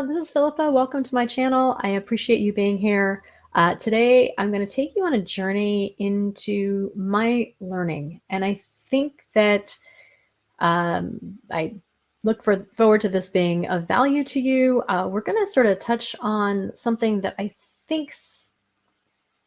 This is Philippa. Welcome to my channel. I appreciate you being here. Today, I'm going to take you on a journey into my learning. And I think that I look forward to this being of value to you. We're going to sort of touch on something that I think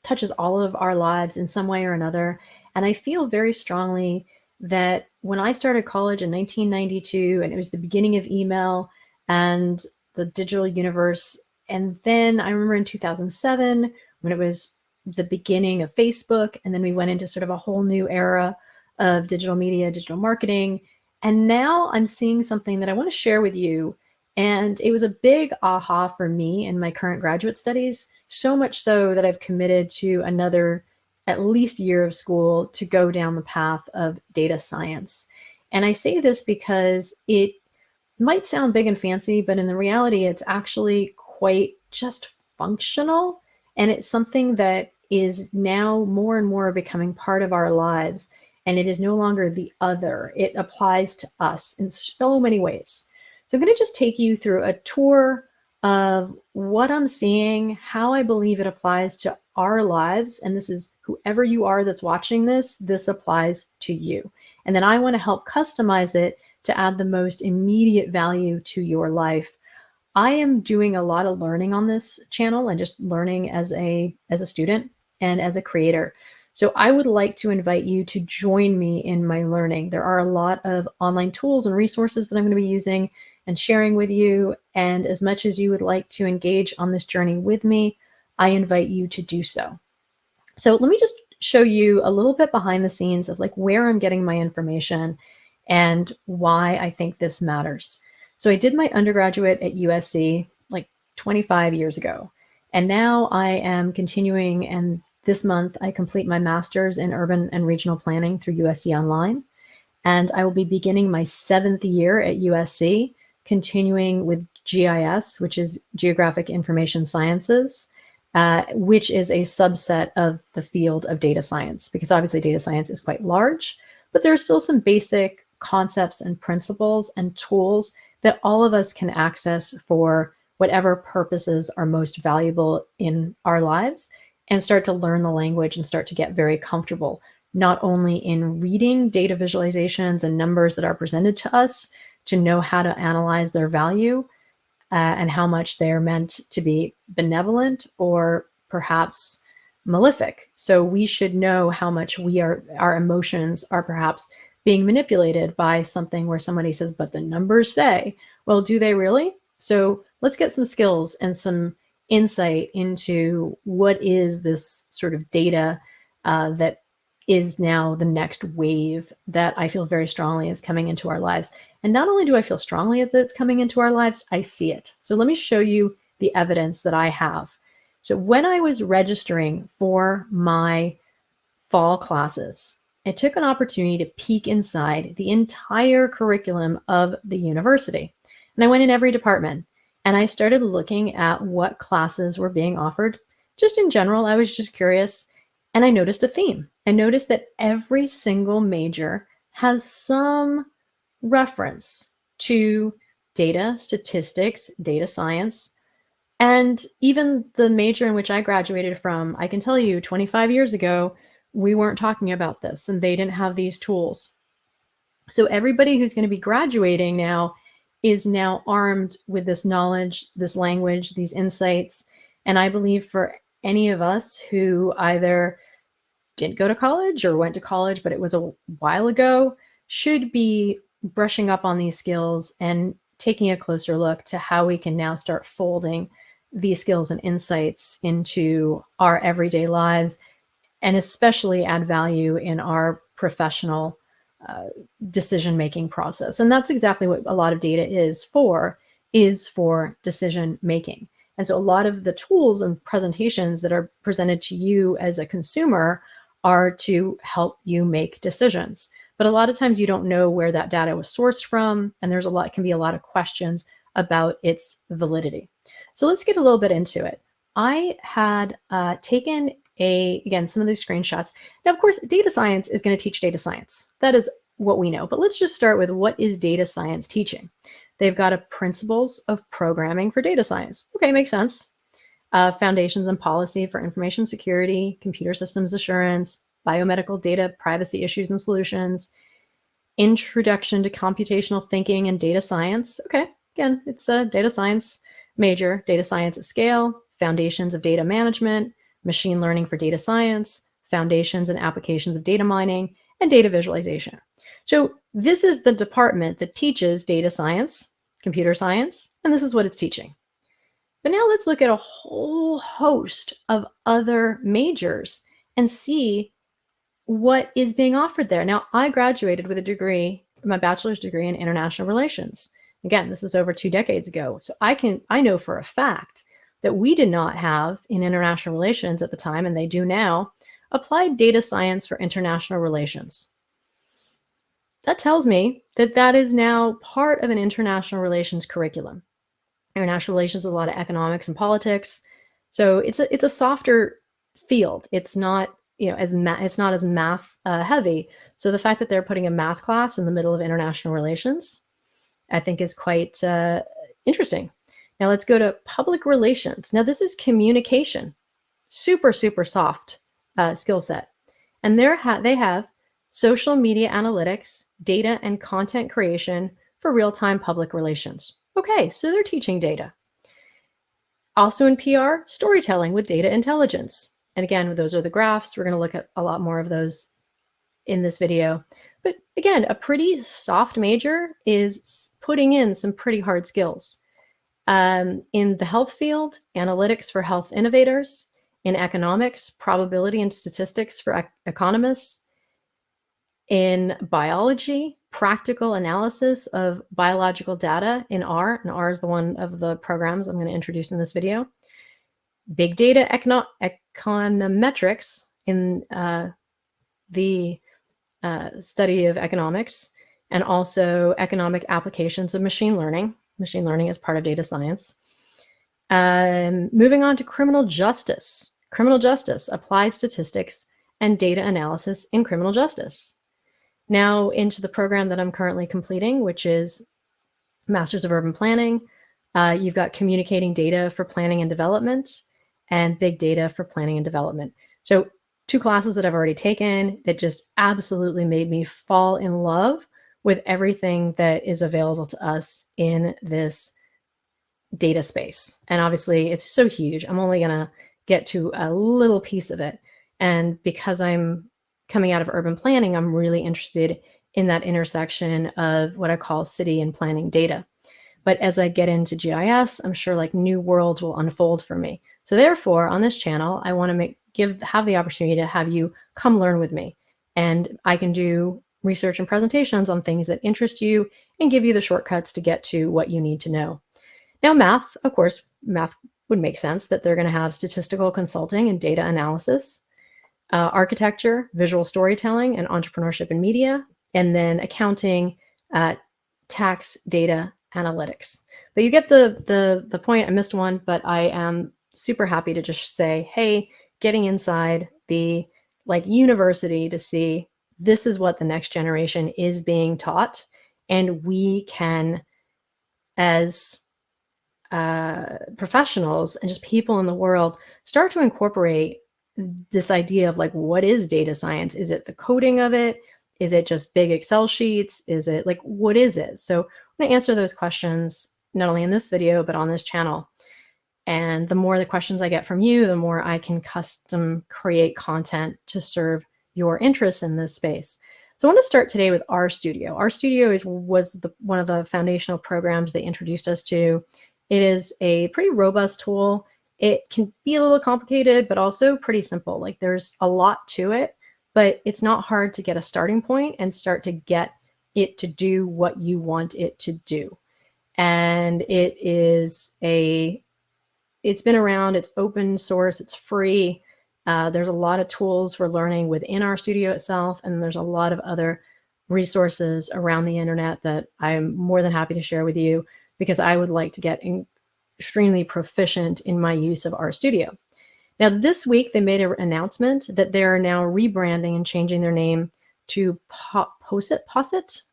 touches all of our lives in some way or another. And I feel very strongly that when I started college in 1992, and it was the beginning of email and the digital universe. And then I remember in 2007 when it was the beginning of Facebook, and then we went into sort of a whole new era of digital media, digital marketing. And now I'm seeing something that I want to share with you. And it was a big aha for me in my current graduate studies, so much so that I've committed to another at least year of school to go down the path of data science. And I say this because it might sound big and fancy, but in the reality, it's actually quite just functional. And it's something that is now more and more becoming part of our lives. And it is no longer the other. It applies to us in so many ways. So I'm going to just take you through a tour of what I'm seeing, how I believe it applies to our lives. And this is whoever you are that's watching this applies to you. And then I want to help customize it to add the most immediate value to your life. I am doing a lot of learning on this channel and just learning as a student and as a creator. So I would like to invite you to join me in my learning. There are a lot of online tools and resources that I'm going to be using and sharing with you. And as much as you would like to engage on this journey with me, I invite you to do so. So let me just show you a little bit behind the scenes of like where I'm getting my information and why I think this matters. So I did my undergraduate at USC like 25 years ago, and now I am continuing, and this month I complete my master's in urban and regional planning through USC Online, and I will be beginning my 7th year at USC, continuing with GIS, which is Geographic Information Sciences, which is a subset of the field of data science, because obviously data science is quite large, but there are still some basic concepts and principles and tools that all of us can access for whatever purposes are most valuable in our lives, and start to learn the language and start to get very comfortable, not only in reading data visualizations and numbers that are presented to us to know how to analyze their value and how much they're meant to be benevolent or perhaps malefic. So we should know how much our emotions are perhaps being manipulated by something where somebody says, but the numbers say, well, do they really? So let's get some skills and some insight into what is this sort of data that is now the next wave that I feel very strongly is coming into our lives. And not only do I feel strongly that it's coming into our lives, I see it. So let me show you the evidence that I have. So when I was registering for my fall classes, I took an opportunity to peek inside the entire curriculum of the university. And I went in every department and I started looking at what classes were being offered. Just in general, I was just curious, and I noticed a theme. I noticed that every single major has some reference to data, statistics, data science. And even the major in which I graduated from, I can tell you 25 years ago, we weren't talking about this and they didn't have these tools. So everybody who's going to be graduating now is now armed with this knowledge, this language, these insights. And I believe for any of us who either didn't go to college or went to college, but it was a while ago, should be brushing up on these skills and taking a closer look to how we can now start folding these skills and insights into our everyday lives, and especially add value in our professional decision-making process. And that's exactly what a lot of data is for decision-making. And so a lot of the tools and presentations that are presented to you as a consumer are to help you make decisions. But a lot of times you don't know where that data was sourced from, and can be a lot of questions about its validity. So let's get a little bit into it. I had taken again, some of these screenshots. Now, of course, data science is going to teach data science. That is what we know. But let's just start with, what is data science teaching? They've got a principles of programming for data science. Okay, makes sense. Foundations and policy for information security, computer systems assurance, biomedical data privacy issues and solutions, introduction to computational thinking and data science. Okay, again, it's a data science major, data science at scale, foundations of data management, machine learning for data science, foundations and applications of data mining, and data visualization. So this is the department that teaches data science, computer science, and this is what it's teaching. But now let's look at a whole host of other majors and see what is being offered there. Now, I graduated with a degree, my bachelor's degree in international relations. Again, this is over 2 decades ago. So I know for a fact that we did not have in international relations at the time, and they do now, applied data science for international relations. That tells me that that is now part of an international relations curriculum. International relations is a lot of economics and politics. So it's a softer field. It's not, it's not as math heavy. So the fact that they're putting a math class in the middle of international relations, I think is quite interesting. Now let's go to public relations. Now this is communication, super, super soft skill set. And they have social media analytics, data and content creation for real-time public relations. Okay, so they're teaching data. Also in PR, storytelling with data intelligence. And again, those are the graphs. We're going to look at a lot more of those in this video. But again, a pretty soft major is putting in some pretty hard skills. In the health field, analytics for health innovators. In economics, probability and statistics for economists. In biology, practical analysis of biological data in R, and R is the one of the programs I'm going to introduce in this video. Big data econometrics in the study of economics, and also economic applications of machine learning. Machine learning is part of data science. Moving on to criminal justice. Criminal justice, applied statistics, and data analysis in criminal justice. Now into the program that I'm currently completing, which is Masters of Urban Planning. You've got communicating data for planning and development and big data for planning and development. So 2 classes that I've already taken that just absolutely made me fall in love with everything that is available to us in this data space. And obviously it's so huge. I'm only going to get to a little piece of it. And because I'm coming out of urban planning, I'm really interested in that intersection of what I call city and planning data. But as I get into GIS, I'm sure like new worlds will unfold for me. So therefore, on this channel, I want to have the opportunity to have you come learn with me. And I can do research and presentations on things that interest you and give you the shortcuts to get to what you need to know. Now, math, of course, math would make sense that they're going to have statistical consulting and data analysis. Architecture, visual storytelling, and entrepreneurship and media, and then accounting, tax, data, analytics. But you get the point. I missed one, but I am super happy to just say, hey, getting inside the university to see this is what the next generation is being taught, and we can, as professionals and just people in the world, start to incorporate this idea of what is data science? Is it the coding of it? Is it just big Excel sheets? Is it what is it? So I'm going to answer those questions not only in this video, but on this channel. And the more the questions I get from you, the more I can custom create content to serve your interests in this space. So I want to start today with RStudio. RStudio was one of the foundational programs they introduced us to. It is a pretty robust tool. It can be a little complicated, but also pretty simple. There's a lot to it, but it's not hard to get a starting point and start to get it to do what you want it to do. And it's been around, it's open source, it's free. There's a lot of tools for learning within RStudio itself, and there's a lot of other resources around the internet that I'm more than happy to share with you, because I would like to get extremely proficient in my use of RStudio. Now, this week, they made an announcement that they're now rebranding and changing their name to Posit. I'm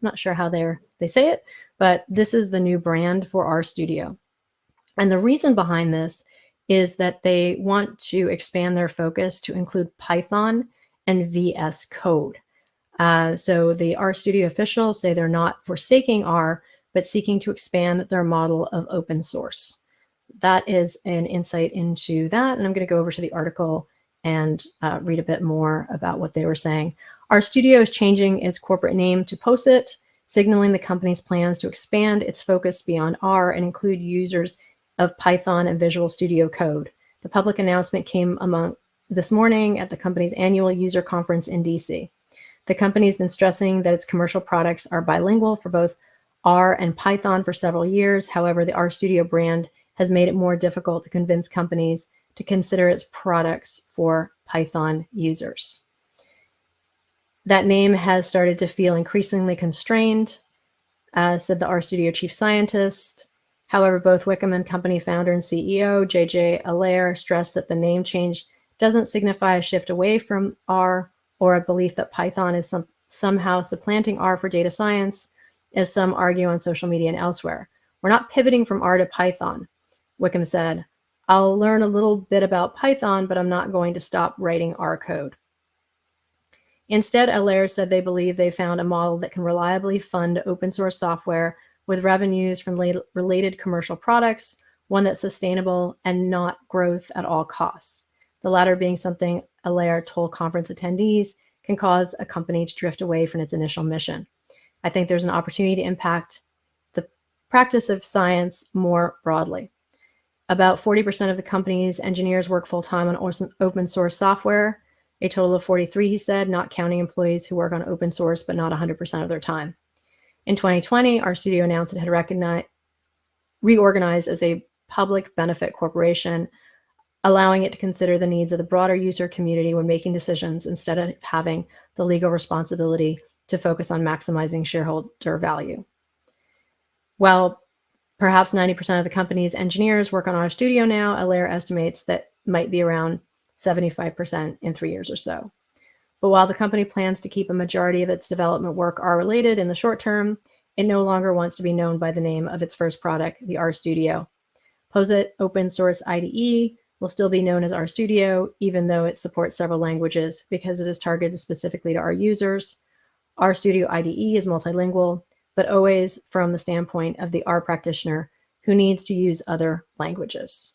not sure how they say it, but this is the new brand for RStudio. And the reason behind this is that they want to expand their focus to include Python and VS Code. So the RStudio officials say they're not forsaking R, but seeking to expand their model of open source. That is an insight into that. And I'm going to go over to the article and read a bit more about what they were saying. RStudio is changing its corporate name to Posit, signaling the company's plans to expand its focus beyond R and include users of Python and Visual Studio Code. The public announcement came among this morning at the company's annual user conference in DC. The company has been stressing that its commercial products are bilingual for both R and Python for several years. However, the RStudio brand has made it more difficult to convince companies to consider its products for Python users. That name has started to feel increasingly constrained, said the RStudio chief scientist. However, both Wickham and company founder and CEO, JJ Allaire, stressed that the name change doesn't signify a shift away from R or a belief that Python is somehow supplanting R for data science, as some argue on social media and elsewhere. We're not pivoting from R to Python, Wickham said. I'll learn a little bit about Python, but I'm not going to stop writing R code. Instead, Allaire said they believe they found a model that can reliably fund open source software with revenues from related commercial products, one that's sustainable and not growth at all costs. The latter being something Allaire told conference attendees can cause a company to drift away from its initial mission. I think there's an opportunity to impact the practice of science more broadly. About 40% of the company's engineers work full-time on open source software, a total of 43, he said, not counting employees who work on open source, but not 100% of their time. In 2020, RStudio announced it had reorganized as a public benefit corporation, allowing it to consider the needs of the broader user community when making decisions instead of having the legal responsibility to focus on maximizing shareholder value. While perhaps 90% of the company's engineers work on RStudio now, Allaire estimates that might be around 75% in 3 years or so. But while the company plans to keep a majority of its development work R-related in the short term, it no longer wants to be known by the name of its first product, the RStudio. Posit open source IDE will still be known as RStudio, even though it supports several languages because it is targeted specifically to our users. RStudio IDE is multilingual, but always from the standpoint of the R practitioner who needs to use other languages.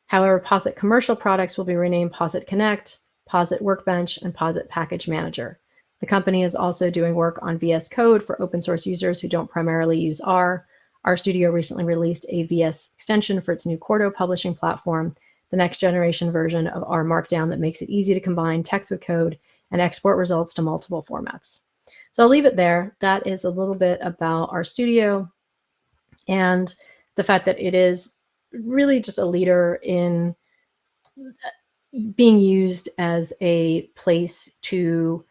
However, Posit commercial products will be renamed Posit Connect, Posit Workbench, and Posit Package Manager. The company is also doing work on VS Code for open source users who don't primarily use R. RStudio recently released a VS extension for its new Quarto publishing platform, the next generation version of R Markdown that makes it easy to combine text with code and export results to multiple formats. So I'll leave it there. That is a little bit about RStudio and the fact that it is really just a leader in being used as a place to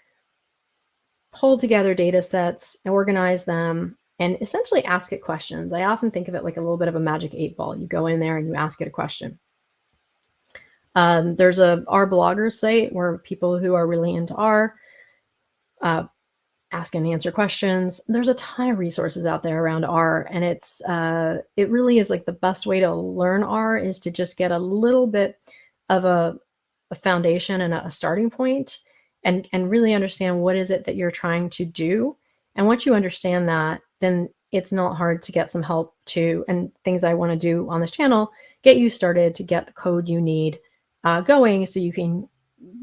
pull together data sets, organize them, and essentially ask it questions. I often think of it like a little bit of a magic 8-ball. You go in there and you ask it a question. There's a R blogger site where people who are really into R ask and answer questions. There's a ton of resources out there around R, and it really is like the best way to learn R is to just get a little bit of a foundation and a starting point and really understand what is it that you're trying to do. And once you understand that, then it's not hard to get some help to, and things I want to do on this channel, get you started to get the code you need going so you can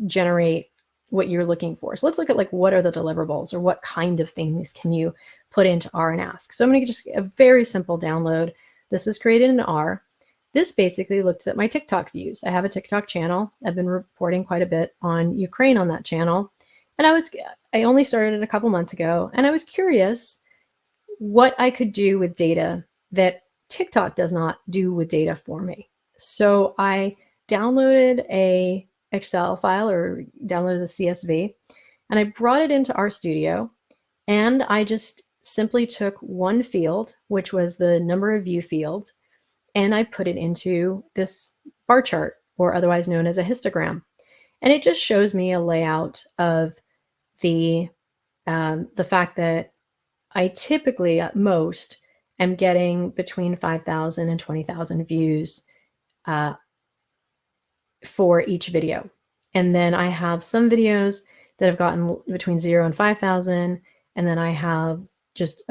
generate what you're looking for. So let's look at like what are the deliverables or what kind of things can you put into R and ask. So I'm going to just a very simple download. This was created in R. This basically looks at my TikTok views. I have a TikTok channel. I've been reporting quite a bit on Ukraine on that channel. And I only started it a couple months ago, and I was curious what I could do with data that TikTok does not do with data for me. So I downloaded a Excel file or downloaded a CSV, and I brought it into RStudio, and I just simply took one field, which was the number of view field, and I put it into this bar chart, or otherwise known as a histogram. And it just shows me a layout of the fact that I typically, at most, am getting between 5,000 and 20,000 views uh, for each video. And then I have some videos that have gotten between 0 and 5,000, and then I have just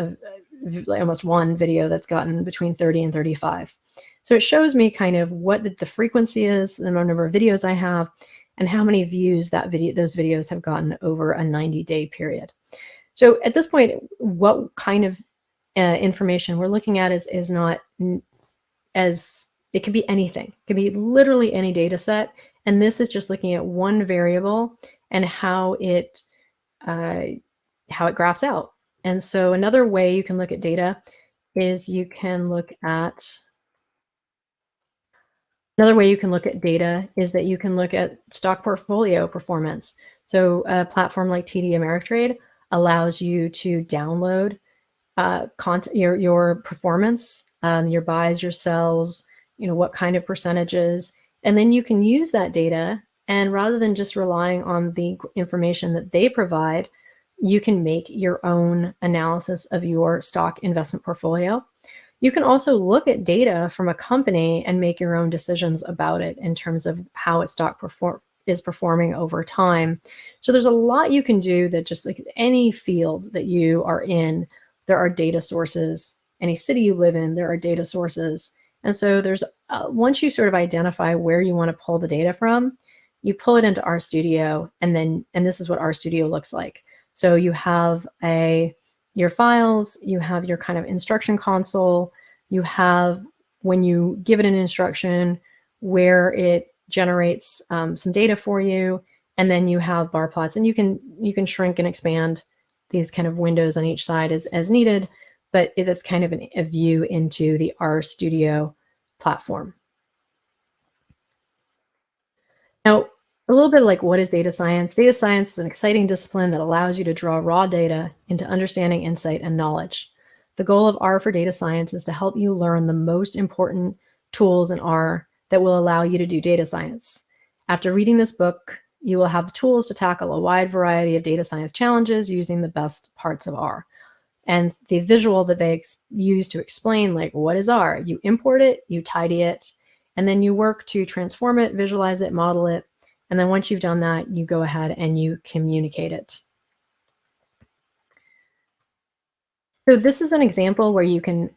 almost one video that's gotten between 30 and 35. So it shows me kind of what the frequency is, the number of videos I have, and how many views those videos have gotten over a 90-day period. So at this point, what kind of information we're looking at is not as, it could be anything. It could be literally any data set. And this is just looking at one variable and how it graphs out. And so another way you can look at data is you can look at stock portfolio performance. So a platform like TD Ameritrade allows you to download your performance, your buys, your sells, what kind of percentages, and then you can use that data, and rather than just relying on the information that they provide, you can make your own analysis of your stock investment portfolio. You can also look at data from a company and make your own decisions about it in terms of how its stock is performing over time. So there's a lot you can do that, just like any field that you are in, there are data sources. Any city you live in, there are data sources. And so there's once you sort of identify where you want to pull the data from, you pull it into RStudio, and this is what RStudio looks like. So you have your files, you have your kind of instruction console, you have, when you give it an instruction, where it generates some data for you, and then you have bar plots, and you can shrink and expand these kind of windows on each side as needed, but it's kind of a view into the RStudio platform. Now, a little bit like, what is data science? Data science is an exciting discipline that allows you to draw raw data into understanding, insight, and knowledge. The goal of R for data science is to help you learn the most important tools in R that will allow you to do data science. After reading this book, you will have the tools to tackle a wide variety of data science challenges using the best parts of R. And the visual that they use to explain, like, what is R? You import it, you tidy it, and then you work to transform it, visualize it, model it. And then once you've done that, you go ahead and you communicate it. So this is an example where you can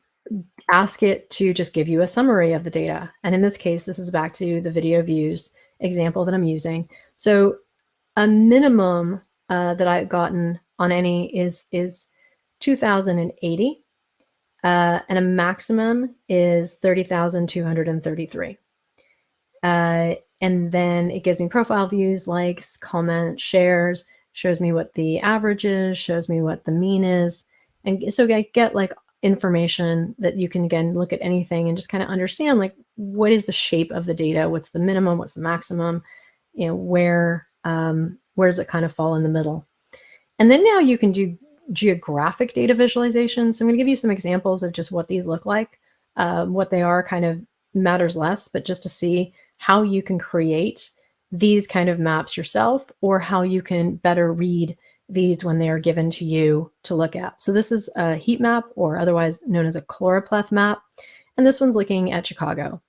ask it to just give you a summary of the data. And in this case, this is back to the video views example that I'm using. So a minimum that I've gotten on any is 2,080, and a maximum is 30,233. And then it gives me profile views, likes, comments, shares, shows me what the average is, shows me what the mean is. And so I get like information that you can, again, look at anything and just kind of understand, like, what is the shape of the data? What's the minimum? What's the maximum? Where does it kind of fall in the middle? And then now you can do geographic data visualization. So I'm going to give you some examples of just what these look like. What they are kind of matters less, but just to see how you can create these kind of maps yourself, or how you can better read these when they are given to you to look at. So this is a heat map, or otherwise known as a choropleth map. And this one's looking at Chicago.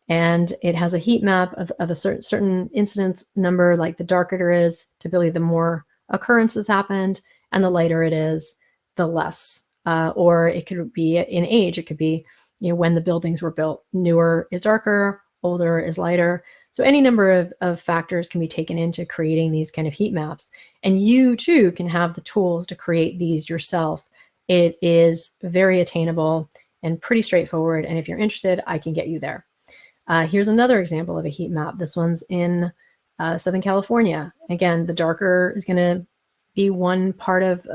And it has a heat map of a certain incidence number. Like, the darker it is, typically the more occurrences happened, and the lighter it is, the less. Or it could be in age. It could be, when the buildings were built. Newer is darker, older is lighter. So any number of factors can be taken into creating these kind of heat maps. And you too can have the tools to create these yourself. It is very attainable and pretty straightforward. And if you're interested, I can get you there. Here's another example of a heat map. This one's in Southern California. Again, the darker is going to be one part of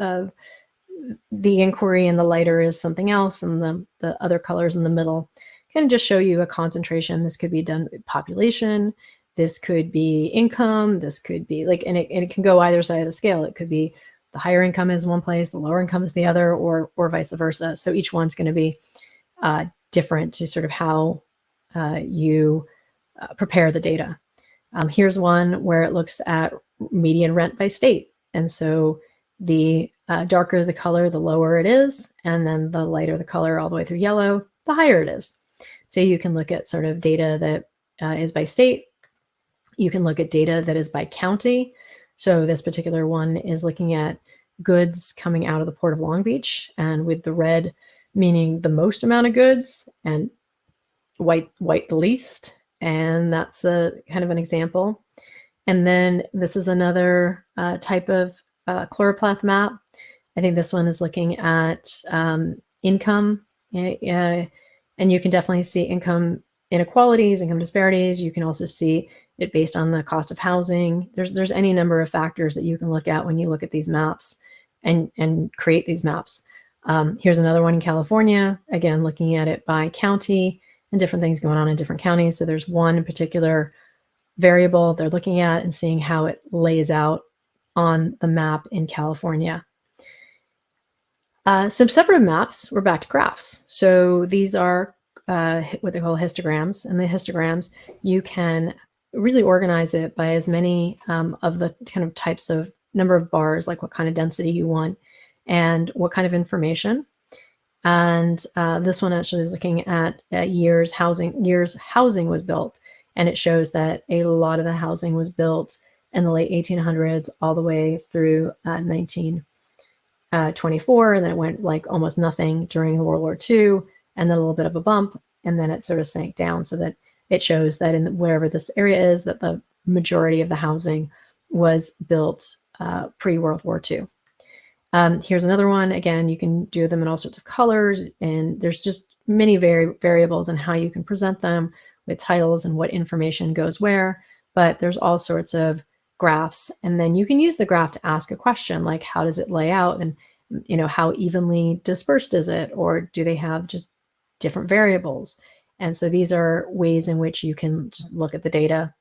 the inquiry, and the lighter is something else, and the other colors in the middle can just show you a concentration. This could be done with population, this could be income, this could be like, and it can go either side of the scale. It could be the higher income is one place, the lower income is the other, or vice versa. So each one's going to be different to sort of how you prepare the data. Here's one where it looks at median rent by state. And so the darker the color, the lower it is, and then the lighter the color all the way through yellow, the higher it is. So you can look at sort of data that is by state. You can look at data that is by county. So this particular one is looking at goods coming out of the Port of Long Beach, and with the red meaning the most amount of goods and white the least. And that's a kind of an example. And then this is another type of chloropleth map. I think this one is looking at income, and you can definitely see income inequalities, income disparities. You can also see it based on the cost of housing. There's any number of factors that you can look at when you look at these maps and create these maps. Here's another one in California, again, looking at it by county and different things going on in different counties. So there's one particular variable they're looking at and seeing how it lays out on the map in California. Some separative maps, we're back to graphs. So these are what they call histograms. And the histograms, you can really organize it by as many of the kind of types of number of bars, like what kind of density you want and what kind of information. And this one actually is looking at years housing was built. And it shows that a lot of the housing was built in the late 1800s all the way through 1924. And then it went like almost nothing during World War II, and then a little bit of a bump. And then it sort of sank down, so that it shows that in wherever this area is, that the majority of the housing was built pre-World War II. Here's another one. Again, you can do them in all sorts of colors, and there's just many variables in how you can present them with titles and what information goes where, but there's all sorts of graphs. And then you can use the graph to ask a question, like how does it lay out, and how evenly dispersed is it, or do they have just different variables? And so these are ways in which you can just look at the data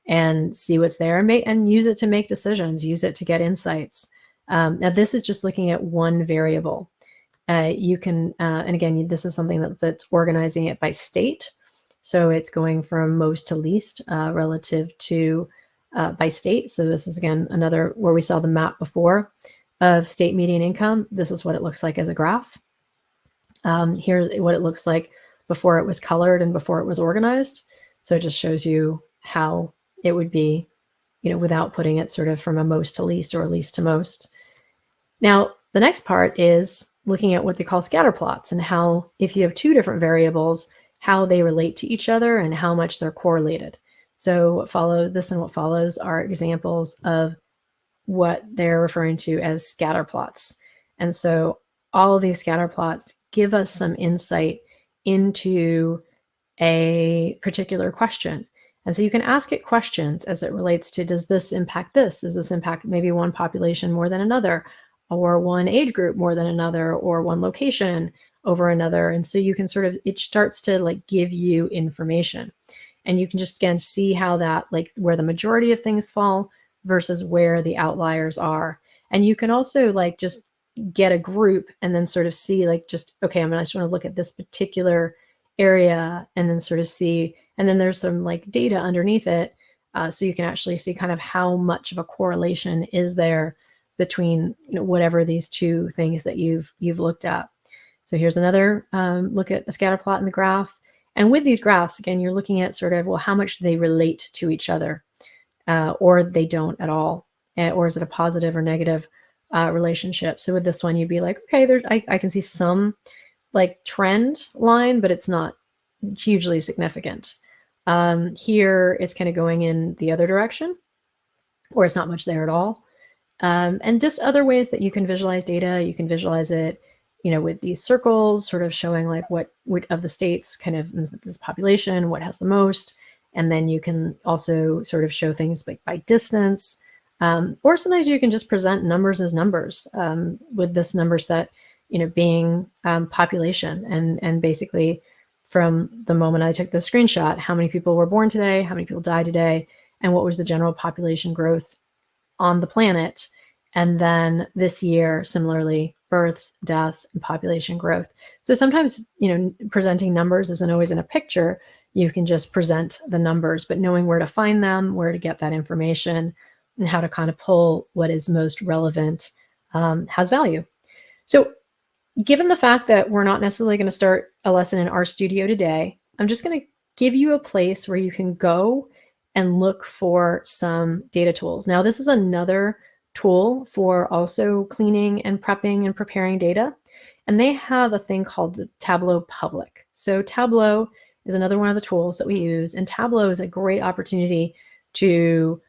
and see what's there and use it to make decisions, use it to get insights. Now this is just looking at one variable. You can, and again, this is something that's organizing it by state. So it's going from most to least relative to by state. So this is, again, another where we saw the map before of state median income. This is what it looks like as a graph. Here's what it looks like before it was colored and before it was organized. So it just shows you how it would be, without putting it sort of from a most to least or least to most. Now, the next part is looking at what they call scatter plots, and how, if you have two different variables, how they relate to each other and how much they're correlated. So what follows are examples of what they're referring to as scatter plots. And so all of these scatter plots give us some insight into a particular question. And so you can ask it questions as it relates to, does this impact this? Does this impact maybe one population more than another, or one age group more than another, or one location over another? And so you can sort of, it starts to like give you information, and you can just again see how that, like where the majority of things fall versus where the outliers are. And you can also like just get a group and then sort of see like, just, okay, I just want to look at this particular area and then sort of see, and then there's some like data underneath it. So you can actually see kind of how much of a correlation is there between whatever these two things that you've looked at. So here's another look at a scatter plot in the graph. And with these graphs, again, you're looking at sort of, well, how much they relate to each other, or they don't at all, or is it a positive or negative relationship? So with this one, you'd be like, okay, I can see some like trend line, but it's not hugely significant. Here, it's kind of going in the other direction, or it's not much there at all. And just other ways that you can visualize data. You can visualize it, with these circles sort of showing like what of the states kind of this population, what has the most. And then you can also sort of show things like by distance, or sometimes you can just present numbers as numbers, with this number set, being population, and basically from the moment I took the screenshot, how many people were born today, how many people died today, and what was the general population growth on the planet. And then this year, similarly, births, deaths, and population growth. So sometimes, presenting numbers isn't always in a picture. You can just present the numbers, but knowing where to find them, where to get that information, and how to kind of pull what is most relevant has value. So given the fact that we're not necessarily going to start a lesson in RStudio today, I'm just going to give you a place where you can go and look for some data tools. Now, this is another tool for also cleaning and prepping and preparing data. And they have a thing called the Tableau Public. So Tableau is another one of the tools that we use. And Tableau is a great opportunity to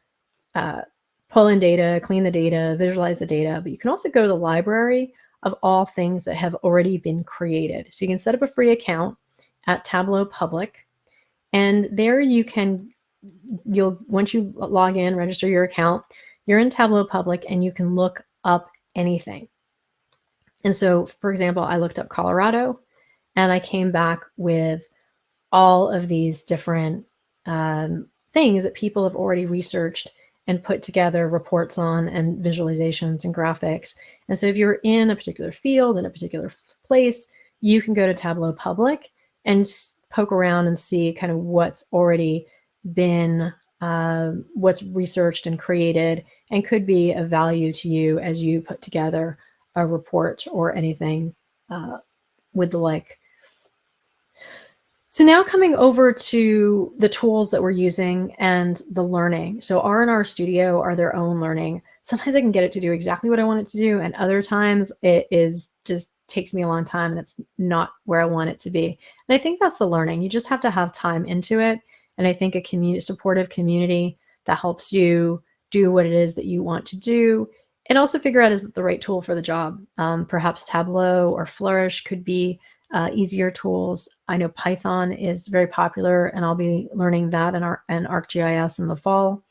pull in data, clean the data, visualize the data. But you can also go to the library of all things that have already been created. So you can set up a free account at Tableau Public. And there you can, once you log in, register your account, you're in Tableau Public and you can look up anything. And so, for example, I looked up Colorado and I came back with all of these different things that people have already researched and put together reports on and visualizations and graphics. And so if you're in a particular field, in a particular place, you can go to Tableau Public and poke around and see kind of what's already been, what's researched and created and could be of value to you as you put together a report or anything with the like. So now coming over to the tools that we're using and the learning. So R and RStudio are their own learning. Sometimes I can get it to do exactly what I want it to do, and other times it is just takes me a long time and it's not where I want it to be. And I think that's the learning. You just have to have time into it. And I think a supportive community that helps you do what it is that you want to do, and also figure out is it the right tool for the job. Perhaps Tableau or Flourish could be easier tools. I know Python is very popular, and I'll be learning that in ArcGIS in the fall.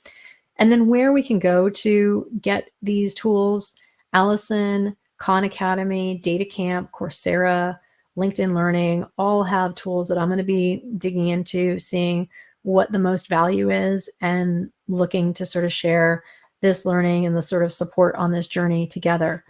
And then where we can go to get these tools, Allison, Khan Academy, DataCamp, Coursera, LinkedIn Learning, all have tools that I'm going to be digging into, seeing what the most value is, and looking to sort of share this learning and the sort of support on this journey together.